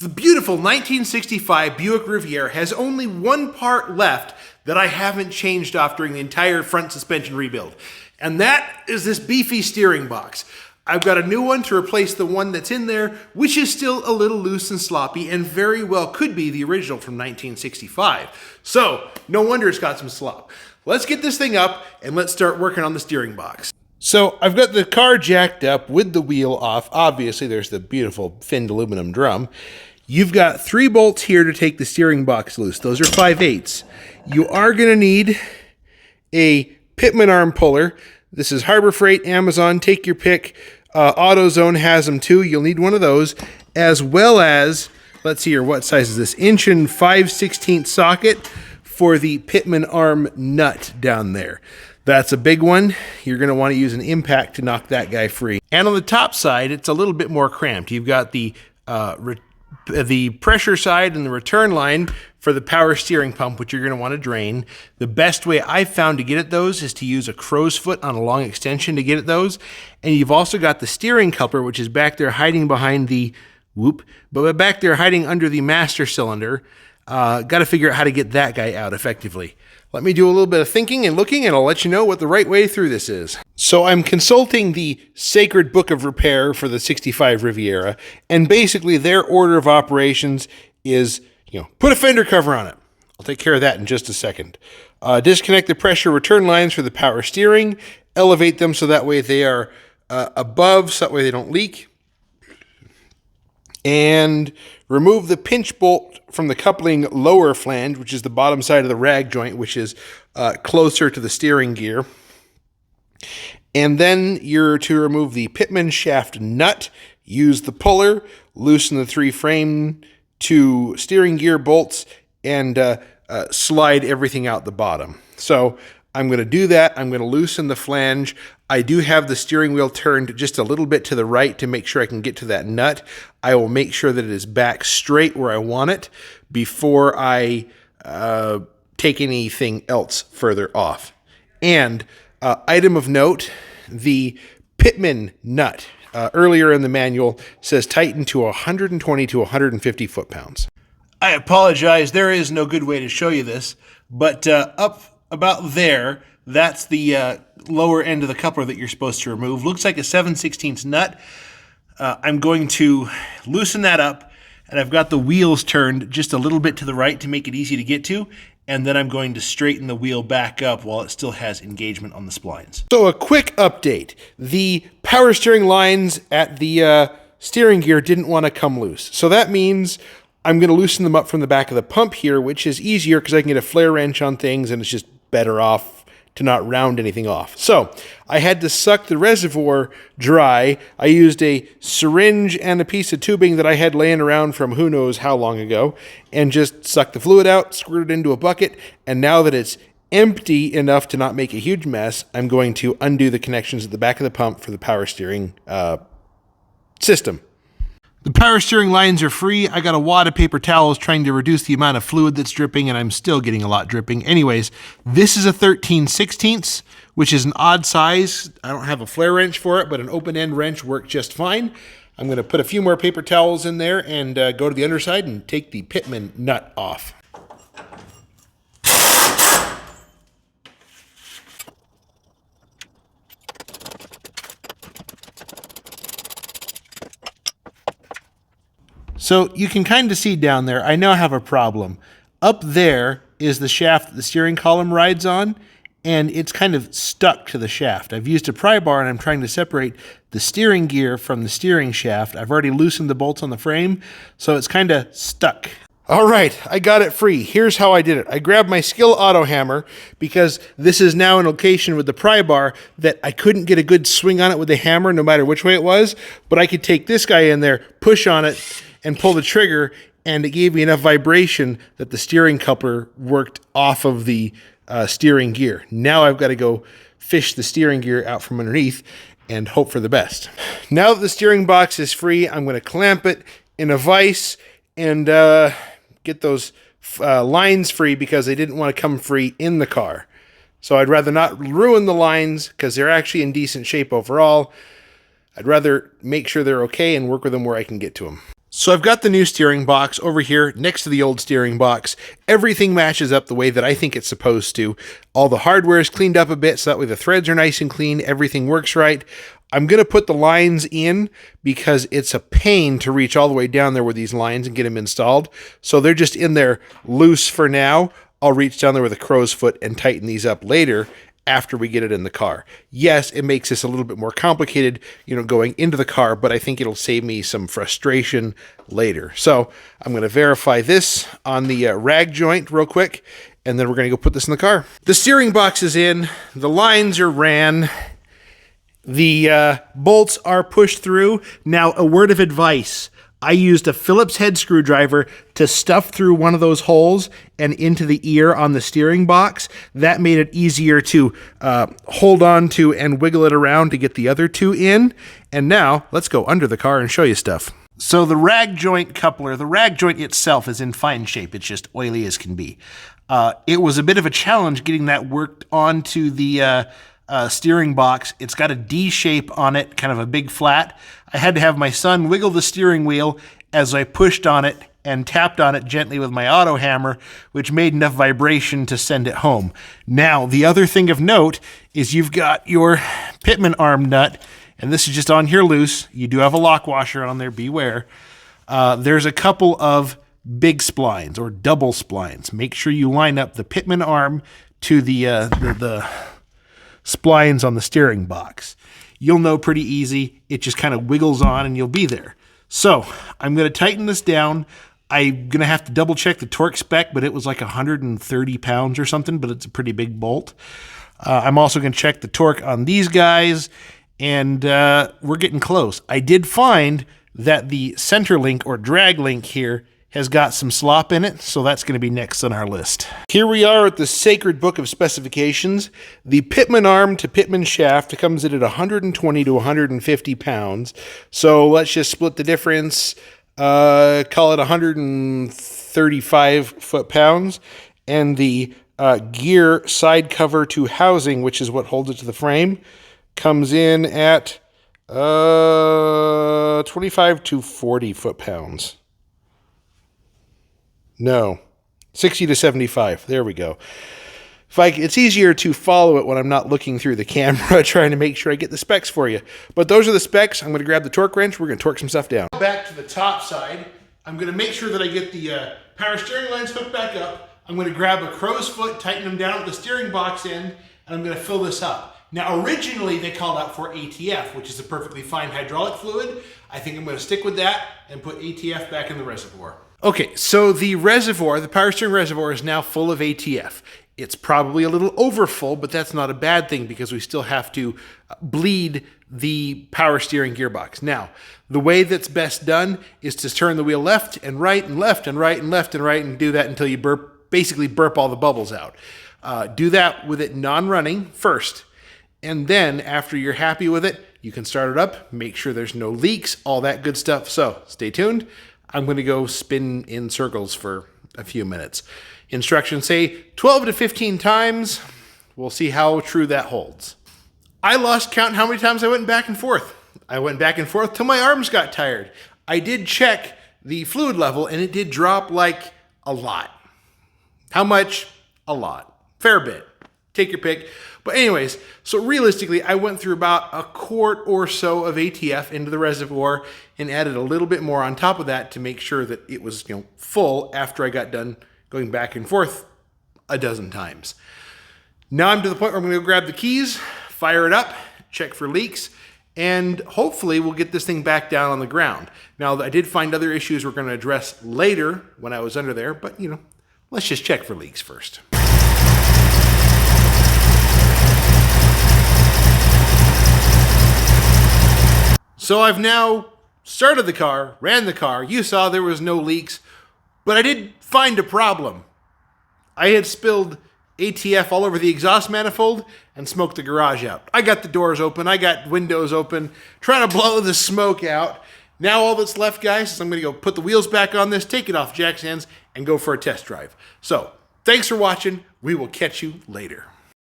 The beautiful 1965 Buick Riviera has only one part left that I haven't changed off during the entire front suspension rebuild. And that is this beefy steering box. I've got a new one to replace the one that's in there, which is still a little loose and sloppy and very well could be the original from 1965. So, no wonder it's got some slop. Let's get this thing up and let's start working on the steering box. So I've got the car jacked up with the wheel off. Obviously, there's the beautiful finned aluminum drum. You've got 3 bolts here to take the steering box loose. Those are 5/8. You are going to need a pitman arm puller. This is Harbor Freight, Amazon, take your pick. AutoZone has them too. You'll need one of those, as well as, let's see here, what size is this? 1 5/16 socket for the pitman arm nut down there. That's a big one. You're going to want to use an impact to knock that guy free. And on the top side, it's a little bit more cramped. You've got the pressure side and the return line for the power steering pump, which you're going to want to drain. The best way I've found to get at those is to use a crow's foot on a long extension to get at those. And you've also got the steering coupler, which is back there hiding behind the but back there hiding under the master cylinder. Got to figure out how to get that guy out effectively. Let me do a little bit of thinking and looking, and I'll let you know what the right way through this is. So I'm consulting the Sacred Book of Repair for the 65 Riviera, and basically their order of operations is, put a fender cover on it. I'll take care of that in just a second. Disconnect the pressure return lines for the power steering, elevate them so that way they are above, so that way they don't leak. And remove the pinch bolt from the coupling lower flange, which is the bottom side of the rag joint, which is closer to the steering gear. And then you're to remove the pitman shaft nut, use the puller, loosen the 3 frame to steering gear bolts, and slide everything out the bottom. So I'm going to do that. I'm going to loosen the flange. I do have the steering wheel turned just a little bit to the right to make sure I can get to that nut. I will make sure that it is back straight where I want it before I take anything else further off. And item of note, the pitman nut earlier in the manual says tighten to 120 to 150 foot-pounds. I apologize. There is no good way to show you this, but up about there, that's the lower end of the coupler that you're supposed to remove. Looks like a 7/16 nut. I'm going to loosen that up, and I've got the wheels turned just a little bit to the right to make it easy to get to, and then I'm going to straighten the wheel back up while it still has engagement on the splines. So a quick update. The power steering lines at the steering gear didn't want to come loose. So that means I'm going to loosen them up from the back of the pump here, which is easier because I can get a flare wrench on things, and it's just better off to not round anything off. So I had to suck the reservoir dry. I used a syringe and a piece of tubing that I had laying around from who knows how long ago, and just sucked the fluid out, squirted it into a bucket, and now that it's empty enough to not make a huge mess, I'm going to undo the connections at the back of the pump for the power steering system. The power steering lines are free. I got a wad of paper towels trying to reduce the amount of fluid that's dripping, and I'm still getting a lot dripping. Anyways, this is a 13/16, which is an odd size. I don't have a flare wrench for it, but an open-end wrench worked just fine. I'm going to put a few more paper towels in there and go to the underside and take the pitman nut off. So you can kind of see down there, I now have a problem. Up there is the shaft that the steering column rides on, and it's kind of stuck to the shaft. I've used a pry bar and I'm trying to separate the steering gear from the steering shaft. I've already loosened the bolts on the frame, so it's kind of stuck. All right, I got it free. Here's how I did it. I grabbed my Skill Auto Hammer because this is now in location with the pry bar that I couldn't get a good swing on it with the hammer no matter which way it was, but I could take this guy in there, push on it, and pull the trigger, and it gave me enough vibration that the steering coupler worked off of the steering gear. Now I've got to go fish the steering gear out from underneath and hope for the best. Now that the steering box is free, I'm going to clamp it in a vise and get those lines free because they didn't want to come free in the car. So I'd rather not ruin the lines because they're actually in decent shape overall. I'd rather make sure they're okay and work with them where I can get to them. So I've got the new steering box over here next to the old steering box. Everything matches up the way that I think it's supposed to. All the hardware is cleaned up a bit so that way the threads are nice and clean. Everything works right. I'm going to put the lines in because it's a pain to reach all the way down there with these lines and get them installed. So they're just in there loose for now. I'll reach down there with a crow's foot and tighten these up later after we get it in the car. Yes, it makes this a little bit more complicated, going into the car, but I think it'll save me some frustration later. So I'm going to verify this on the rag joint real quick, and then we're going to go put this in the car. The steering box is in, the lines are ran, the bolts are pushed through. Now, a word of advice. I used a Phillips head screwdriver to stuff through one of those holes and into the ear on the steering box. That made it easier to hold on to and wiggle it around to get the other two in. And now let's go under the car and show you stuff. So the rag joint coupler, the rag joint itself is in fine shape. It's just oily as can be. It was a bit of a challenge getting that worked onto the steering box. It's got a D shape on it, kind of a big flat. I had to have my son wiggle the steering wheel as I pushed on it and tapped on it gently with my auto hammer, which made enough vibration to send it home. Now, the other thing of note is you've got your pitman arm nut, and this is just on here loose. You do have a lock washer on there, beware. There's a couple of big splines or double splines. Make sure you line up the pitman arm to the splines on the steering box. You'll know pretty easy. It just kind of wiggles on and you'll be there. So I'm going to tighten this down. I'm going to have to double check the torque spec, but it was like 130 pounds or something, but it's a pretty big bolt. I'm also going to check the torque on these guys, and we're getting close. I did find that the center link or drag link here has got some slop in it, so that's going to be next on our list. Here we are at the sacred book of specifications. The pitman arm to pitman shaft comes in at 120 to 150 pounds. So let's just split the difference, call it 135 foot-pounds. And the gear side cover to housing, which is what holds it to the frame, comes in at 25 to 40 foot-pounds. No, 60 to 75. There we go. It's easier to follow it when I'm not looking through the camera trying to make sure I get the specs for you. But those are the specs. I'm going to grab the torque wrench. We're going to torque some stuff down. Back to the top side. I'm going to make sure that I get the power steering lines hooked back up. I'm going to grab a crow's foot, tighten them down at the steering box end, and I'm going to fill this up. Now, originally they called out for ATF, which is a perfectly fine hydraulic fluid. I think I'm going to stick with that and put ATF back in the reservoir. Okay, so the reservoir, the power steering reservoir, is now full of ATF. It's probably a little overfull, but that's not a bad thing because we still have to bleed the power steering gearbox. Now, the way that's best done is to turn the wheel left and right and left and right and left and right and do that until you basically burp all the bubbles out. Do that with it non-running first. And then after you're happy with it, you can start it up, make sure there's no leaks, all that good stuff. So stay tuned. I'm going to go spin in circles for a few minutes. Instructions say 12 to 15 times. We'll see how true that holds. I lost count how many times I went back and forth. I went back and forth till my arms got tired. I did check the fluid level and it did drop like a lot. How much? A lot. Fair bit. Take your pick. But anyways, so realistically, I went through about a quart or so of ATF into the reservoir and added a little bit more on top of that to make sure that it was, full after I got done going back and forth a dozen times. Now I'm to the point where I'm going to go grab the keys, fire it up, check for leaks, and hopefully we'll get this thing back down on the ground. Now, I did find other issues we're going to address later when I was under there, but, let's just check for leaks first. So I've now started the car, ran the car. You saw there was no leaks, but I did find a problem. I had spilled ATF all over the exhaust manifold and smoked the garage out. I got the doors open. I got windows open, trying to blow the smoke out. Now all that's left, guys, is I'm going to go put the wheels back on this, take it off Jack's hands, and go for a test drive. So thanks for watching. We will catch you later.